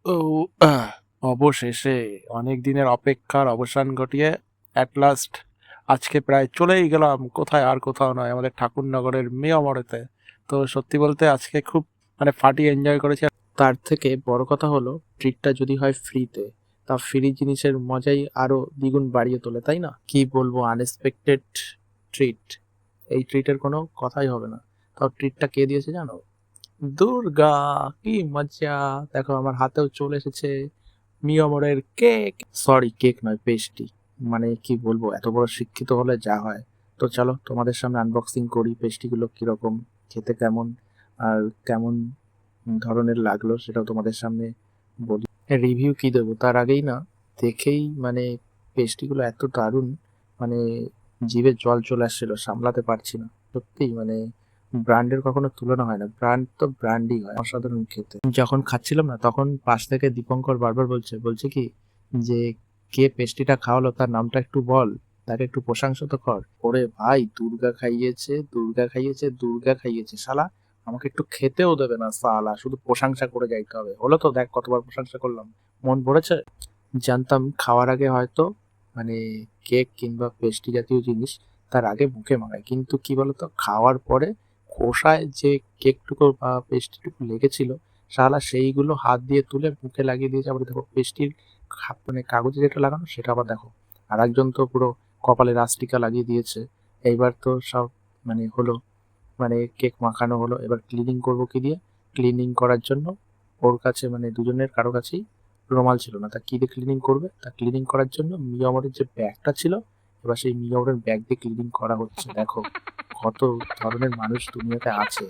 ও আহ, অবশেষে অনেক দিনের অপেক্ষার অবসান ঘটিয়ে অ্যাট লাস্ট আজকে প্রায় চলেই গেলাম, কোথায় আর কোথাও নয়, আমাদের ঠাকুরনগরের মেয়মরেতে। তো সত্যি বলতে আজকে খুব ফাটিয়ে এনজয় করেছি। তার থেকে বড় কথা হলো, ট্রিটটা যদি হয় ফ্রিতে, তা ফ্রি জিনিসের মজাই আরো দ্বিগুণ বাড়িয়ে তোলে, তাই না? কি বলবো, আনএক্সপেক্টেড ট্রিট। এই ট্রিটের কোনো কথাই হবে না। তাও ট্রিটটা কে দিয়েছে জানো? দুর্গা! কি মজা! দেখো আমার হাতেও চলে এসেছে মিয়মরের কেক। সরি, কেক নয়, পেস্ট্রি। কি বলবো, এত বড় শিক্ষিত হলে যা হয়। তো চলো তোমাদের সামনে আনবক্সিং করি পেস্ট্রিগুলো, কিরকম খেতে, কেমন আর কেমন ধরনের লাগলো সেটাও তোমাদের সামনে বলি। রিভিউ কি দেবো তার আগেই না, দেখেই পেস্ট্রিগুলো এত দারুণ, মানে জিভে জল চলে আসছিল, সামলাতে পারছি না। সত্যি ব্র্যান্ডের কখনো তুলনা হয় না, ব্র্যান্ড তো ব্র্যান্ডই হয়, অসাধারণ খেতে। যখন খাচ্ছিলাম না, তখন পাশ থেকে দীপঙ্কর বারবার বলছে কি যে, কে পেস্ট্রিটা খাওয়ালো তার নামটা একটু বল, তাকে একটু প্রশংসা তো কর। ওরে ভাই, দুর্গা খাইয়েছে, দুর্গা খাইয়েছে, দুর্গা খাইয়েছে শালা। আমাকে একটু খেতেও দেবে না শালা, শুধু প্রশংসা করে যাইতে হবে। হলো তো, দেখ কতবার প্রশংসা করলাম, মন ভরেছে? জানতাম খাওয়ার আগে হয়তো মানে কেক কিংবা পেস্ট্রি জাতীয় জিনিস তার আগে মুখে মাখায়, কিন্তু কি বলতো, খাওয়ার পরে খোসায় যে কেকটুকু বা পেস্ট্রিটুকু লেগেছিল, শালা সেইগুলো হাত দিয়ে তুলে মুখে লাগিয়ে দিয়েছে। আবার দেখো পেস্ট্রির কাগজে যেটা লাগানো সেটা আবার দেখো, আর একজন তো পুরো কপালে রাস্টিকা লাগিয়ে দিয়েছে। এইবার তো সব হলো, কেক মাখানো হলো, এবার ক্লিনিং করবো কি দিয়ে? ক্লিনিং করার জন্য ওর কাছে দুজনের কারো কাছেই রুমাল ছিল না, তা কি দিয়ে ক্লিনিং করবে? তা ক্লিনিং করার জন্য মিয়ামরের যে ব্যাগটা ছিল, এবার সেই মিয়ামরের ব্যাগ দিয়ে ক্লিনিং করা হচ্ছে। দেখো কত ধরনের মানুষ দুনিয়াতে আছে।